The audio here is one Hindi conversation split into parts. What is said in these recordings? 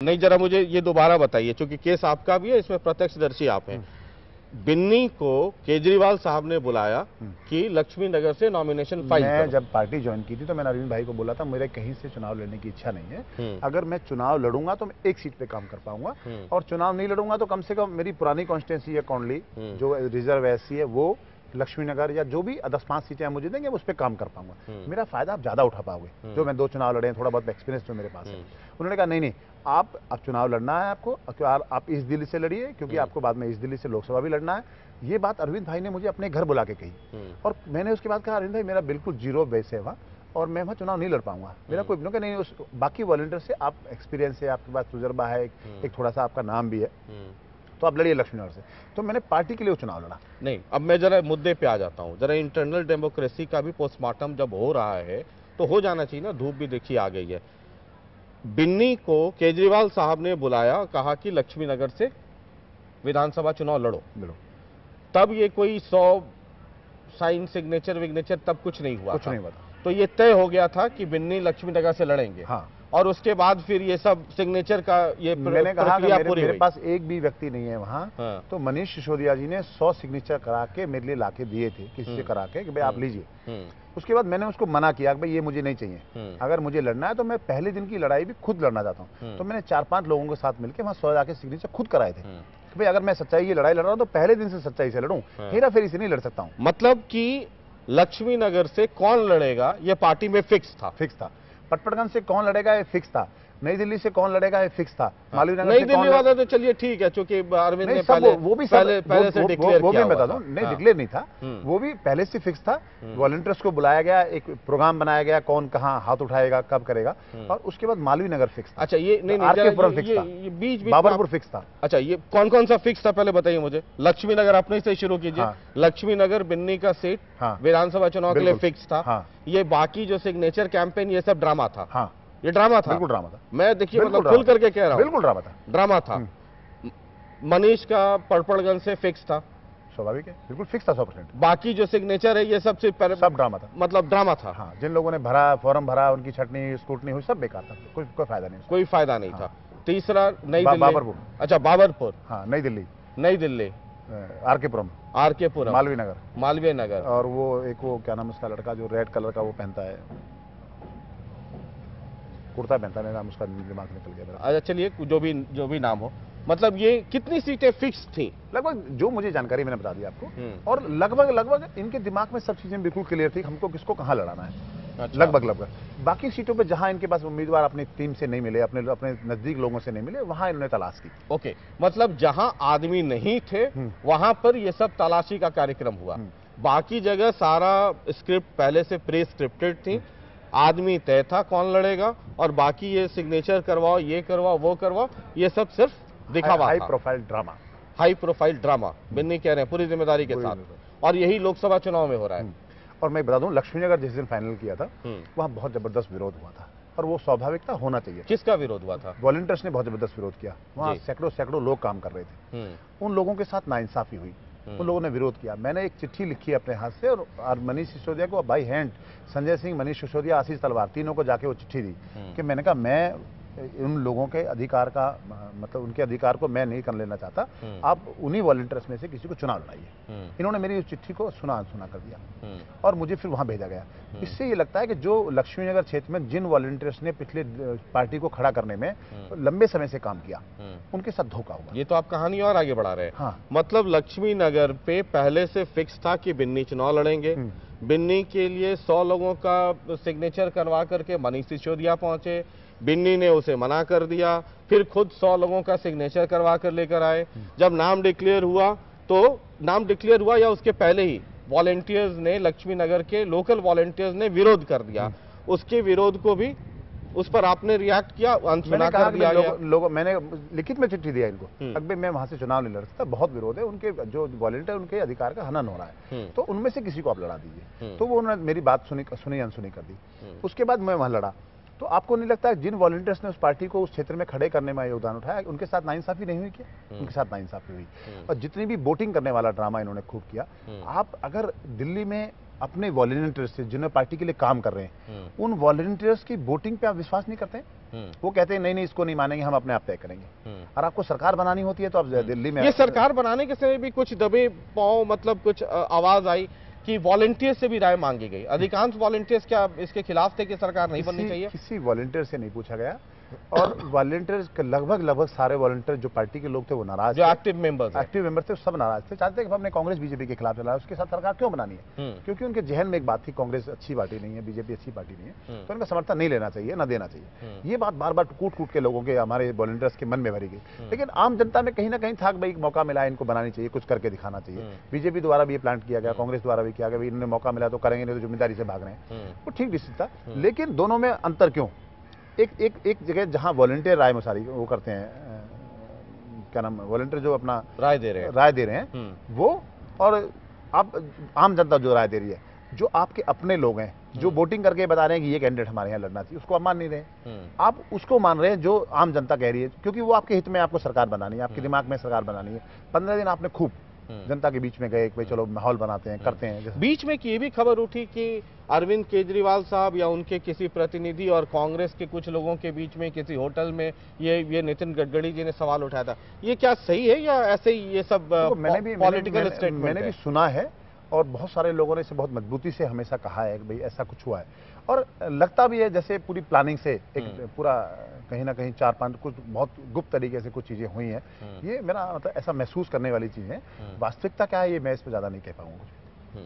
नहीं, जरा मुझे ये दोबारा बताइए, क्योंकि केस आपका भी है, इसमें प्रत्यक्षदर्शी आप हैं। बिन्नी को केजरीवाल साहब ने बुलाया कि लक्ष्मी नगर से नॉमिनेशन फाइल मैं करो। जब पार्टी ज्वाइन की थी तो मैंने अरविंद भाई को बोला था मेरे कहीं से चुनाव लड़ने की इच्छा नहीं है। अगर मैं चुनाव लड़ूंगा तो मैं एक सीट पे काम कर पाऊंगा, और चुनाव नहीं लड़ूंगा तो कम से कम मेरी पुरानी कॉन्स्टिट्यूंसी है कौंडली, जो रिजर्व एससी है, वो लक्ष्मीनगर या जो भी 10-5 सीटें मुझे देंगे उस पर काम कर पाऊंगा। मेरा फायदा आप ज्यादा उठा पाओगे, जो मैं 2 चुनाव लड़े, थोड़ा बहुत एक्सपीरियंस जो मेरे पास है। उन्होंने कहा नहीं, आप अब चुनाव लड़ना है आपको, आप इस दिल्ली से लड़िए, क्योंकि आपको बाद में इस दिल्ली से लोकसभा भी लड़ना है। ये बात अरविंद भाई ने मुझे अपने घर बुला के कही, और मैंने उसके बाद कहा अरविंद भाई मेरा बिल्कुल जीरो बेस है वहाँ, और मैं वहाँ चुनाव नहीं लड़ पाऊंगा। मेरा कोई नहीं, उस बाकी वॉलंटियर से आप एक्सपीरियंस है, आपके पास तजुर्बा है, एक थोड़ा सा आपका नाम भी है, तो आप लड़िए लक्ष्मीनगर से। तो मैंने पार्टी के लिए चुनाव लड़ा। नहीं, अब मैं जरा मुद्दे पे आ जाता हूँ। जरा इंटरनल डेमोक्रेसी का भी पोस्टमार्टम जब हो रहा है तो हो जाना चाहिए ना, धूप भी देखिए आ गई है। बिन्नी को केजरीवाल साहब ने बुलाया, कहा कि लक्ष्मीनगर से विधानसभा चुनाव लड़ो। तब ये कोई 100 साइन सिग्नेचर विग्नेचर तब कुछ नहीं हुआ, कुछ नहीं हुआ था। तो ये तय हो गया था कि बिन्नी लक्ष्मीनगर से लड़ेंगे। हाँ। और उसके बाद फिर ये सब सिग्नेचर का ये मैंने कहा कि मेरे पास एक भी व्यक्ति नहीं है वहाँ। हाँ। तो मनीष सिसोदिया जी ने 100 सिग्नेचर करा के मेरे लिए लाके दिए थे, किसी से करा के कि भाई आप लीजिए। उसके बाद मैंने उसको मना किया कि भाई ये मुझे नहीं चाहिए, अगर मुझे लड़ना है तो मैं पहले दिन की लड़ाई भी खुद लड़ना चाहता हूँ। तो मैंने 4-5 लोगों के साथ मिलकर वहाँ 100 जाके सिग्नेचर खुद कराए थे कि भाई अगर मैं सच्चाई की लड़ाई लड़ रहा हूँ तो पहले दिन से सच्चाई से लड़ूं, हेरा फेरी से नहीं लड़ सकता हूँ। मतलब कि लक्ष्मीनगर से कौन लड़ेगा ये पार्टी में फिक्स था। पटपड़गंज से कौन लड़ेगा ये फिक्स था। नई दिल्ली से कौन लड़ेगा ये फिक्स था। मालवीय नगर नई दिल्ली वाला तो चलिए ठीक है, क्योंकि अरविंद ने पहले से डिक्लेयर किया। मैं बता दूं, नहीं डिक्लेयर नहीं था, वो भी पहले से फिक्स था। वॉलंटियर्स को बुलाया गया, एक प्रोग्राम बनाया गया, कौन कहां हाथ उठाएगा, कब करेगा, और उसके बाद मालवीय नगर फिक्स था। अच्छा, ये नहीं, आरकेपुरम फिक्स था, बीच बाबरपुर फिक्स था। अच्छा, ये कौन कौन सा फिक्स था पहले बताइए मुझे। लक्ष्मीनगर अपने से शुरू कीजिए। लक्ष्मीनगर बिन्नी का सीट विधानसभा चुनाव के लिए फिक्स था। ये बाकी जो सिग्नेचर कैंपेन ये सब ड्रामा था। ये ड्रामा था, बिल्कुल ड्रामा था। मैं देखिए मतलब खुल करके कह रहा हूं, बिल्कुल ड्रामा था। मनीष का पड़पड़गंज से फिक्स था, स्वाभाविक है, बिल्कुल फिक्स था 100%। बाकी जो सिग्नेचर है ये सब ड्रामा था, मतलब ड्रामा था। हाँ, जिन लोगों ने भरा, फॉर्म भरा, उनकी छटनी स्कूटनी हुई, सब बेकार था, कोई फायदा नहीं था। तीसरा नई दिल्ली, बाबरपुर। अच्छा, बाबरपुर, हाँ, नई दिल्ली, आरकेपुरम, मालवीय नगर, और वो एक वो क्या नाम उसका लड़का जो रेड कलर का वो पहनता है, कुर्ता पहनता है, नाम उसका दिमाग निकल गया। अच्छा चलिए, जो भी नाम हो, मतलब ये कितनी सीटें फिक्स थी? लगभग जो मुझे जानकारी मैंने बता दी आपको, और लगभग इनके दिमाग में सब चीजें बिल्कुल क्लियर थी, हमको किसको कहां लड़ाना है। अच्छा। लगभग बाकी सीटों पे जहां इनके पास उम्मीदवार अपनी टीम से नहीं मिले, अपने नजदीक लोगों से नहीं मिले, वहां इन्होंने तलाश की। ओके, मतलब जहां आदमी नहीं थे वहां पर ये सब तलाशी का कार्यक्रम हुआ। बाकी जगह सारा स्क्रिप्ट पहले से प्री स्क्रिप्टेड थी, आदमी तय था कौन लड़ेगा, और बाकी ये सिग्नेचर करवाओ, ये करवाओ, वो करवाओ, ये सब सिर्फ दिखावा, हाई प्रोफाइल ड्रामा। बिन्नी कह रहे हैं पूरी जिम्मेदारी के साथ, और यही लोकसभा चुनाव में हो रहा है। और मैं बता दूं, लक्ष्मीनगर जिस दिन फाइनल किया था वहां बहुत जबरदस्त विरोध हुआ था, और वो स्वाभाविक था, होना चाहिए। किसका विरोध हुआ था? वॉलंटियर्स ने बहुत जबरदस्त विरोध किया। वहां सैकड़ों लोग काम कर रहे थे, उन लोगों के साथ नाइंसाफी हुई, उन लोगों ने विरोध किया। मैंने एक चिट्ठी लिखी अपने हाथ से, और मनीष सिसोदिया को बाई हैंड, संजय सिंह, मनीष सिसोदिया, आशीष तलवार, तीनों को जाके वो चिट्ठी दी कि मैंने कहा मैं उन लोगों के अधिकार का मतलब उनके अधिकार को मैं नहीं कर लेना चाहता, आप उन्हीं वॉलंटियर्स में से किसी को चुनाव लड़ाइए। इन्होंने मेरी उस चिट्ठी को सुना कर दिया, और मुझे फिर वहां भेजा गया। इससे ये लगता है कि जो लक्ष्मीनगर क्षेत्र में जिन वॉलंटियर्स ने पिछले पार्टी को खड़ा करने में लंबे समय से काम किया, उनके साथ धोखा हुआ। ये तो आप कहानी और आगे बढ़ा रहे हैं। हाँ। मतलब लक्ष्मीनगर पे पहले से फिक्स था कि बिन्नी चुनाव लड़ेंगे। बिन्नी के लिए 100 लोगों का सिग्नेचर करवा करके मनीष सिसोदिया पहुंचे, बिन्नी ने उसे मना कर दिया, फिर खुद 100 लोगों का सिग्नेचर करवा कर लेकर आए। जब नाम डिक्लेयर हुआ, तो नाम डिक्लेयर हुआ या उसके पहले ही वॉलंटियर्स ने, लक्ष्मीनगर के लोकल वॉलंटियर्स ने विरोध कर दिया। उसके विरोध को भी, उस पर आपने रिएक्ट किया, अनसुना कर दिया गया। मैंने लिखित में चिट्ठी दिया इनको, अभी मैं वहां से चुनाव नहीं लड़ सकता, बहुत विरोध है, उनके जो वॉलंटियर उनके अधिकार का हनन हो रहा है, तो उनमें से किसी को आप लड़ा दीजिए। तो वो उन्होंने मेरी बात सुनी अनसुनी कर दी। उसके बाद मैं वहां लड़ा। तो आपको नहीं लगता जिन वॉलंटियर्स ने उस पार्टी को उस क्षेत्र में खड़े करने में योगदान उठाया, उनके साथ नाइंसाफी नहीं हुई क्या? उनके साथ नाइंसाफी हुई। और जितनी भी वोटिंग करने वाला ड्रामा इन्होंने खूब किया। आप अगर दिल्ली में अपने वॉलंटियर्स से जिन्होंने पार्टी के लिए काम कर रहे हैं, उन वॉलंटियर्स की वोटिंग पे आप विश्वास नहीं करते हैं? वो कहते हैं नहीं नहीं इसको नहीं मानेंगे, हम अपने आप तय करेंगे। और आपको सरकार बनानी होती है तो आप दिल्ली में, ये सरकार बनाने के समय भी कुछ दबे पांव, मतलब कुछ आवाज आई कि वॉलंटियर से भी राय मांगी गई। अधिकांश वॉलंटियर्स क्या इसके खिलाफ थे कि सरकार नहीं बननी चाहिए? किसी वॉलंटियर से नहीं पूछा गया, और वॉलंटियर्स के लगभग सारे वॉलंटियर जो पार्टी के लोग थे वो नाराज, जो एक्टिव मेंबर थे सब नाराज थे, चाहते थे कि हमने कांग्रेस बीजेपी के खिलाफ चला, उसके साथ सरकार क्यों बनानी है? क्योंकि उनके जहन में एक बात थी, कांग्रेस अच्छी पार्टी नहीं है, बीजेपी अच्छी पार्टी नहीं है, तो इनका समर्थन नहीं लेना चाहिए, ना देना चाहिए। ये बात बार बार कूट के लोगों के, हमारे वॉलंटियर्स के मन में भरी गई। लेकिन आम जनता में कहीं ना कहीं था कि भाई मौका मिला, इनको बनानी चाहिए, कुछ करके दिखाना चाहिए। बीजेपी द्वारा भी ये प्लांट किया गया, कांग्रेस द्वारा भी किया गया, इन्होंने मौका मिला तो करेंगे, नहीं तो जिम्मेदारी से भाग रहे हैं। वो ठीक डिसीजन था, लेकिन दोनों में अंतर क्यों? एक जगह जहां वॉलंटियर राय मसारी वो करते हैं, क्या नाम, वॉलंटियर जो अपना राय दे रहे हैं वो, और आप आम जनता जो राय दे रही है, जो आपके अपने लोग हैं जो वोटिंग करके बता रहे हैं कि ये कैंडिडेट हमारे यहाँ लड़ना चाहिए, उसको आप मान नहीं रहे। आप उसको मान रहे हैं जो आम जनता कह रही है, क्योंकि वो आपके हित में, आपको सरकार बनानी है, आपके दिमाग में सरकार बनानी है। 15 दिन आपने खूब जनता के बीच में गए, भाई चलो माहौल बनाते हैं, करते हैं। बीच में की ये भी खबर उठी कि अरविंद केजरीवाल साहब या उनके किसी प्रतिनिधि और कांग्रेस के कुछ लोगों के बीच में किसी होटल में ये नितिन गडकरी जी ने सवाल उठाया था। ये क्या सही है या ऐसे ही ये सब पॉलिटिकल स्टेटमेंट? मैंने भी सुना है, और बहुत सारे लोगों ने इसे बहुत मजबूती से हमेशा कहा है कि भाई ऐसा कुछ हुआ है, और लगता भी है जैसे पूरी प्लानिंग से एक पूरा कहीं ना कहीं 4-5 कुछ बहुत गुप्त तरीके से कुछ चीजें हुई हैं। ये मेरा मतलब ऐसा महसूस करने वाली चीजें हैं। वास्तविकता क्या है ये मैं इस पर ज्यादा नहीं कह पाऊंगा।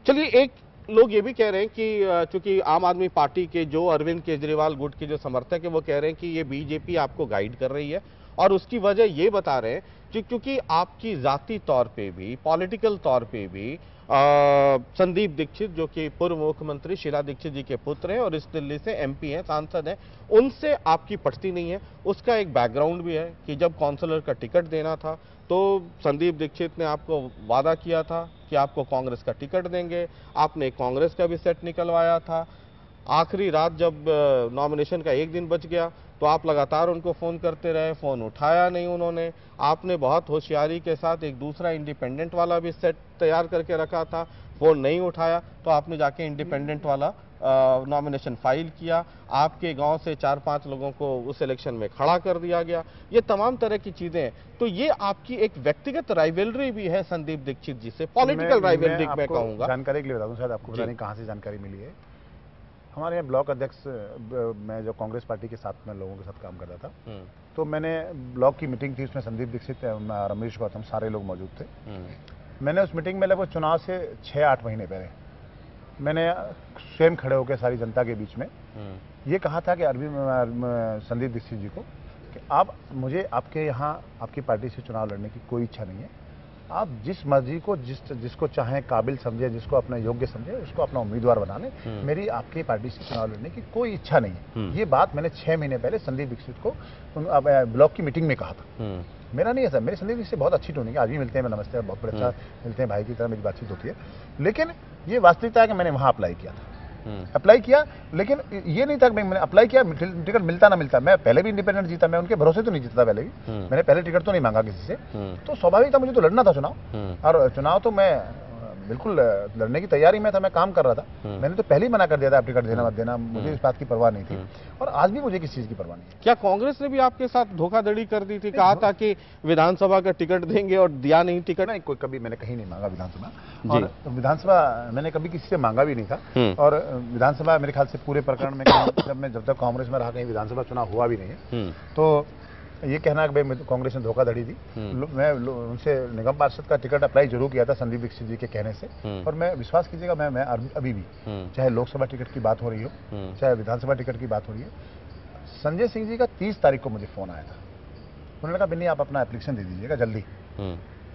चलिए, एक लोग ये भी कह रहे हैं कि चूंकि आम आदमी पार्टी के जो अरविंद केजरीवाल गुट के जो समर्थक है वो कह रहे हैं कि ये बीजेपी आपको गाइड कर रही है, और उसकी वजह ये बता रहे हैं कि क्योंकि आपकी जाती तौर पे भी, पॉलिटिकल तौर पे भी संदीप दीक्षित जो कि पूर्व मुख्यमंत्री शीला दीक्षित जी के पुत्र हैं और इस दिल्ली से एमपी हैं, सांसद हैं, उनसे आपकी पटती नहीं है। उसका एक बैकग्राउंड भी है कि जब काउंसलर का टिकट देना था तो संदीप दीक्षित ने आपको वादा किया था कि आपको कांग्रेस का टिकट देंगे, आपने कांग्रेस का भी सेट निकलवाया था। आखिरी रात जब नॉमिनेशन का एक दिन बच गया तो आप लगातार उनको फ़ोन करते रहे, फ़ोन उठाया नहीं उन्होंने। आपने बहुत होशियारी के साथ एक दूसरा इंडिपेंडेंट वाला भी सेट तैयार करके रखा था, फ़ोन नहीं उठाया तो आपने जाके इंडिपेंडेंट वाला नॉमिनेशन फाइल किया। आपके गांव से 4-5 लोगों को उस इलेक्शन में खड़ा कर दिया गया। ये तमाम तरह की चीज़ें हैं। तो ये आपकी एक व्यक्तिगत राइवलरी भी है संदीप दीक्षित जी से, पॉलिटिकल राइवलरी मैं कहूँगा। जानकारी के लिए बता दूँ, शायद आपको पता नहीं कहाँ से जानकारी मिली है। हमारे यहाँ ब्लॉक अध्यक्ष, मैं जो कांग्रेस पार्टी के साथ में लोगों के साथ काम करता था, तो मैंने ब्लॉक की मीटिंग थी, उसमें संदीप दीक्षित, रमेश गौतम, सारे लोग मौजूद थे। मैंने उस मीटिंग में लगभग चुनाव से 6-8 महीने पहले मैंने स्वयं खड़े होकर सारी जनता के बीच में ये कहा था कि संदीप दीक्षित जी को कि आप, मुझे आपके यहाँ आपकी पार्टी से चुनाव लड़ने की कोई इच्छा नहीं है। आप जिस मर्जी को जिसको चाहें काबिल समझे, जिसको अपना योग्य समझे, उसको अपना उम्मीदवार बना लें। मेरी आपकी पार्टी से चुनाव लड़ने की कोई इच्छा नहीं है। ये बात मैंने 6 महीने पहले संदीप दीक्षित को ब्लॉक की मीटिंग में कहा था। मेरा नहीं है सर, मेरे संदीप जी से बहुत अच्छी टोनी है, आज भी मिलते हैं, मैं नमस्ते, बहुत अच्छा मिलते हैं, भाई की तरह मेरी बातचीत होती है। लेकिन ये वास्तविकता है कि मैंने वहाँ अप्लाई किया था, अप्लाई किया, लेकिन ये नहीं था कि मैंने अप्लाई किया, टिकट मिलता ना मिलता। मैं पहले भी इंडिपेंडेंट जीता, मैं उनके भरोसे तो नहीं जीता पहले भी, मैंने पहले टिकट तो नहीं मांगा किसी से, तो स्वाभाविक था मुझे तो लड़ना था चुनाव, और चुनाव तो मैं बिल्कुल लड़ने की तैयारी में था, मैं काम कर रहा था। मैंने तो पहले ही मना कर दिया था आप टिकट देना मत देना, मुझे इस बात की परवाह नहीं थी, और आज भी मुझे किसी चीज की परवाह नहीं। क्या कांग्रेस ने भी आपके साथ धोखाधड़ी कर दी थी? कहा था कि विधानसभा का टिकट देंगे और दिया नहीं टिकट? नहीं, कोई कभी मैंने कहीं नहीं मांगा विधानसभा, और विधानसभा मैंने कभी किसी से मांगा भी नहीं था। और विधानसभा मेरे ख्याल से पूरे प्रकरण में जब तक कांग्रेस में रहा कहीं विधानसभा चुनाव हुआ भी नहीं है। तो ये कहना कि भाई कांग्रेस ने धोखाधड़ी दी, मैं उनसे निगम पार्षद का टिकट अप्लाई जरूर किया था संदीप दीक्षित जी के कहने से, और मैं विश्वास कीजिएगा मैं अभी भी, चाहे लोकसभा टिकट की बात हो रही हो, चाहे विधानसभा टिकट की बात हो रही है, संजय सिंह जी का 30 तारीख को मुझे फोन आया था। उन्होंने कहा बिन्नी आप अपना एप्लीकेशन दे दीजिएगा जल्दी,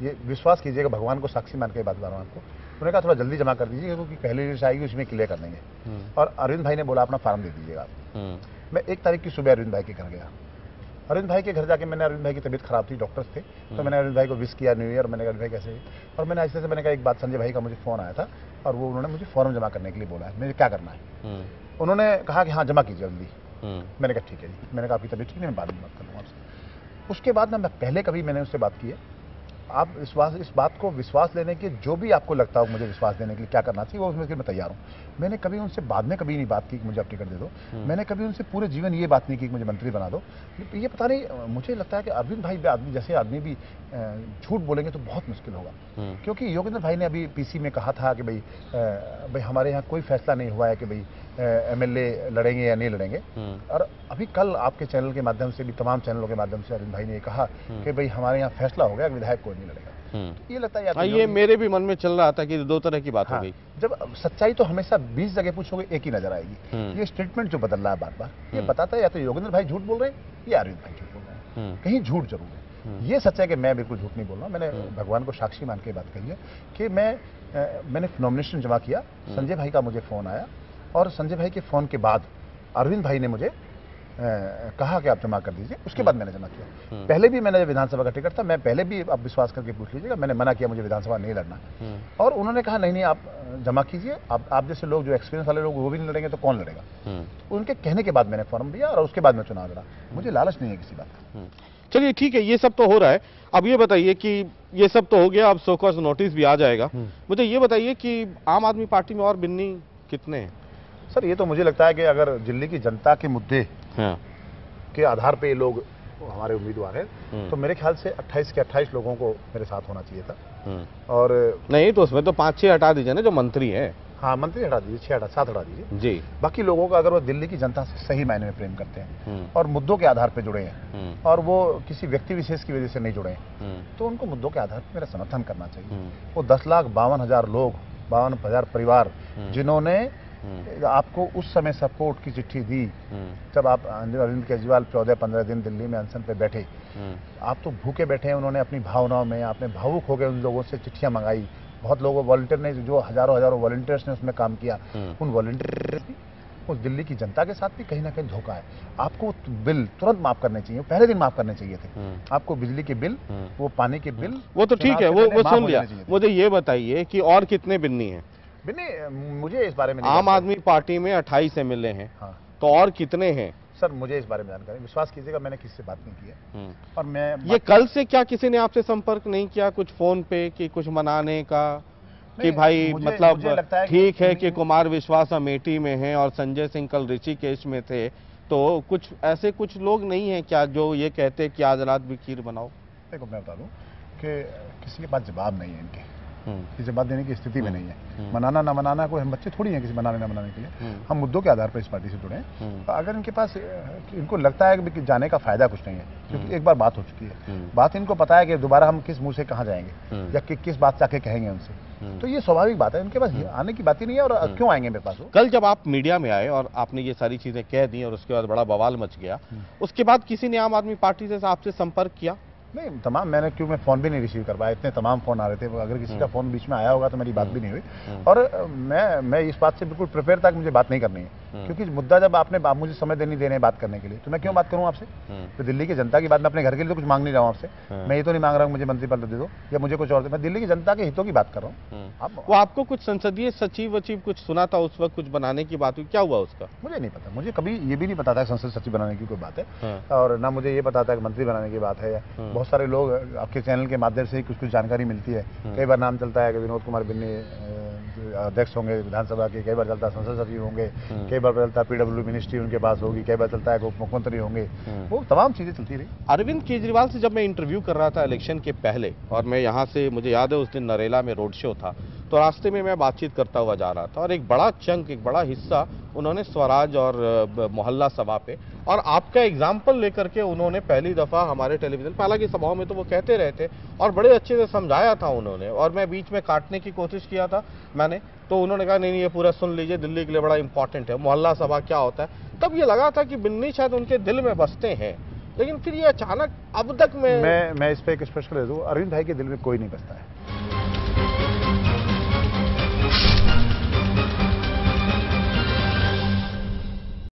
ये विश्वास कीजिएगा, भगवान को साक्षी मान के बात बता रहा हूँ आपको। उन्होंने कहा थोड़ा जल्दी जमा कर दीजिए क्योंकि पहली लिस्ट आएगी उसमें क्लियर कर देंगे, और अरविंद भाई ने बोला अपना फार्म दे दीजिएगा आप। मैं 1 तारीख की सुबह अरविंद भाई के घर गया। अरविंद भाई के घर जाके मैंने, अरविंद भाई की तबीयत खराब थी, डॉक्टर्स थे, तो मैंने अरविंद भाई को विश किया न्यू ईयर, मैंने कहा भाई कैसे, और मैंने ऐसे से मैंने कहा एक बात, संजय भाई का मुझे फोन आया था और वो उन्होंने मुझे फॉर्म जमा करने के लिए बोला है, मुझे क्या करना है। उन्होंने कहा कि हाँ जमा कीजिए जल्दी। मैंने कहा ठीक है जी, मैंने कहा आपकी तबीयत ठीक नहीं, मैं बाद में बात कर लूँगा आपसे। उसके बाद ना मैं पहले कभी मैंने उससे बात की है, आप इस बात को विश्वास लेने के, जो भी आपको लगता हो मुझे विश्वास देने के लिए क्या करना चाहिए, वो उसमें मैं तैयार हूँ। मैंने कभी उनसे बाद में कभी नहीं बात की कि मुझे आप टिकट दे दो। मैंने कभी उनसे पूरे जीवन ये बात नहीं की कि मुझे मंत्री बना दो। ये पता नहीं, मुझे लगता है कि अरविंद भाई आदमी जैसे आदमी भी झूठ बोलेंगे तो बहुत मुश्किल होगा। क्योंकि योगेंद्र भाई ने अभी पीसी में कहा था कि भाई हमारे यहाँ कोई फैसला नहीं हुआ है कि भाई एमएलए लड़ेंगे या नहीं लड़ेंगे। और अभी कल आपके चैनल के माध्यम से भी, तमाम चैनलों के माध्यम से अरविंद भाई ने कहा कि भाई हमारे यहाँ फैसला हो गया, विधायक कोई नहीं लड़ेगा। तो ये लगता है ये मेरे भी मन में चल रहा था कि दो तरह की बात हो गई। जब सच्चाई तो हमेशा 20 जगह पूछोगे एक ही नजर आएगी। ये स्टेटमेंट जो बदल रहा है बार बार, ये बताता है या तो योगेंद्र भाई झूठ बोल रहे हैं या अरविंद भाई झूठ बोल रहे हैं। कहीं झूठ जरूर है। ये सच है कि मैं बिल्कुल झूठ नहीं बोल रहा हूँ। मैंने भगवान को साक्षी मान के बात कही है कि मैंने नॉमिनेशन जमा किया। संजय भाई का मुझे फोन आया और संजय भाई के फोन के बाद अरविंद भाई ने मुझे कहा कि आप जमा कर दीजिए। उसके बाद मैंने जमा किया। पहले भी मैंने विधानसभा का टिकट था, मैं पहले भी, आप विश्वास करके पूछ लीजिएगा, मैंने मना किया, मुझे विधानसभा नहीं लड़ना। और उन्होंने कहा नहीं आप जमा कीजिए, आप जैसे लोग, जो एक्सपीरियंस वाले लोग वो भी नहीं लड़ेंगे तो कौन लड़ेगा। उनके कहने के बाद मैंने फॉर्म दिया और उसके बाद मैं चुनाव लड़ा। मुझे लालच नहीं है किसी बात का। चलिए ठीक है, ये सब तो हो रहा है। अब ये बताइए कि ये सब तो हो गया, अब सोकॉज नोटिस भी आ जाएगा। मुझे ये बताइए कि आम आदमी पार्टी में और बिन्नी कितने हैं? सर ये तो मुझे लगता है कि अगर दिल्ली की जनता के मुद्दे के आधार पे लोग हमारे उम्मीदवार हैं, तो मेरे ख्याल से 28 के 28 लोगों को मेरे साथ होना चाहिए था। और नहीं तो उसमें तो 5-6 हटा दीजिए ना, जो मंत्री हैं। हाँ, मंत्री हटा दीजिए, 7 हटा दीजिए जी। बाकी लोगों का, अगर वो दिल्ली की जनता से सही मायने में प्रेम करते हैं और मुद्दों के आधार पर जुड़े हैं और वो किसी व्यक्ति विशेष की वजह से नहीं जुड़े हैं, तो उनको मुद्दों के आधार पर मेरा समर्थन करना चाहिए। वो 10,52,000 लोग, 52,000 परिवार जिन्होंने आपको उस समय सपोर्ट की चिट्ठी दी, जब आप अरविंद केजरीवाल 14-15 दिन दिल्ली में अनशन पे बैठे, आप तो भूखे बैठे हैं। उन्होंने अपनी भावनाओं में, आपने भावुक हो गए, उन लोगों से चिट्ठियां मंगाई। बहुत लोगों, वॉलंटियर ने, जो हजारों वॉलंटियर्स ने उसमें काम किया, उन वॉलंटियर उस दिल्ली की जनता के साथ भी कहीं ना कहीं धोखा है। आपको बिल तुरंत माफ करने चाहिए, पहले दिन माफ करने चाहिए थे। आपको बिजली के बिल, वो पानी के बिल, वो तो ठीक है, वो सुन लिया। मुझे ये बताइए कि और कितने बिन्नी हैं? बिन्नी मुझे इस बारे में, आम आदमी पार्टी में 28 एमएलए हैं। हाँ। तो और कितने हैं? सर मुझे इस बारे में जानकारी, विश्वास कीजिएगा मैंने किसी से बात नहीं की है। और मैं ये कल से क्या किसी ने आपसे संपर्क नहीं किया, कुछ फोन पे कि कुछ मनाने का, कि भाई मतलब ठीक है कि कुमार विश्वास अमेठी में हैं और संजय सिंह कल ऋषिकेश में थे, तो कुछ ऐसे कुछ लोग नहीं है क्या जो ये कहते कि आज रात भी खीर बनाओ? देखो मैं बता दूं कि किसी के पास जवाब नहीं है, इनके किसी जवाब देने की स्थिति में नहीं है। मनाना ना मनाना, कोई हम बच्चे थोड़ी हैं किसी मनाने ना मनाने के लिए। हम मुद्दों के आधार पर इस पार्टी से जुड़े हैं। तो अगर इनके पास, इनको लगता है कि जाने का फायदा कुछ नहीं है, क्योंकि एक बार बात हो चुकी है, बात इनको पता है कि दोबारा हम किस मुंह से कहाँ जाएंगे या किस बात से आके कहेंगे उनसे, तो ये स्वाभाविक बात है। उनके पास आने की बात ही नहीं है, और क्यों आएंगे मेरे पास वो? कल जब आप मीडिया में आए और आपने ये सारी चीजें कह दी और उसके बाद बड़ा बवाल मच गया, उसके बाद किसी ने आम आदमी पार्टी से आपसे संपर्क किया? नहीं, तमाम, मैं फ़ोन भी नहीं रिसीव कर पाया, इतने तमाम फ़ोन आ रहे थे। अगर किसी का फ़ोन बीच में आया होगा तो मेरी बात भी नहीं हुई। और मैं इस बात से बिल्कुल प्रिपेयर था कि मुझे बात नहीं करनी है, क्योंकि मुद्दा जब आप मुझे समय नहीं दे रहे हैं बात करने के लिए, तो मैं क्यों बात करूं आपसे? तो दिल्ली की जनता की बात, मैं अपने घर के लिए तो कुछ मांग नहीं रहा हूं आपसे। मैं ये तो नहीं मांग रहा हूं मुझे मंत्री पद दे दो या मुझे कुछ और दे, मैं दिल्ली की जनता के हितों की बात कर रहा हूँ। वो आपको कुछ संसदीय सचिव वचिव कुछ सुना था उस वक्त, कुछ बनाने की बात हुई, क्या हुआ उसका? मुझे नहीं पता, मुझे कभी ये भी नहीं पता था संसद सचिव बनाने की कोई बात है, और ना मुझे ये पता था कि मंत्री बनाने की बात है। बहुत सारे लोग आपके चैनल के माध्यम से कुछ जानकारी मिलती है। कई बार नाम चलता है कि विनोद कुमार बिन्नी अध्यक्ष होंगे विधानसभा के, कई बार चलता है संसद सचिव होंगे, कई बार चलता है पीडब्ल्यू मिनिस्ट्री उनके पास होगी, कई बार चलता है उप मुख्यमंत्री होंगे, वो तमाम चीजें चलती रही। अरविंद केजरीवाल से जब मैं इंटरव्यू कर रहा था इलेक्शन के पहले, और मैं यहाँ से, मुझे याद है उस दिन नरेला में रोड शो था, तो रास्ते में मैं बातचीत करता हुआ जा रहा था और एक बड़ा चंक, एक बड़ा हिस्सा उन्होंने स्वराज और मोहल्ला सभा पे और आपका एग्जाम्पल लेकर के उन्होंने पहली दफा हमारे टेलीविजन पे, हालांकि सभाओं में तो वो कहते रहे थे और बड़े अच्छे से समझाया था उन्होंने, और मैं बीच में काटने की कोशिश किया था मैंने, तो उन्होंने कहा नहीं ये पूरा सुन लीजिए, दिल्ली के लिए बड़ा इंपॉर्टेंट है, मोहल्ला सभा क्या होता है। तब ये लगा था कि बिन्नी शायद उनके दिल में बसते हैं, लेकिन फिर ये अचानक अब तक मैं इस पर एक स्पष्ट कर दूं, अरविंद भाई के दिल में कोई नहीं बसता है।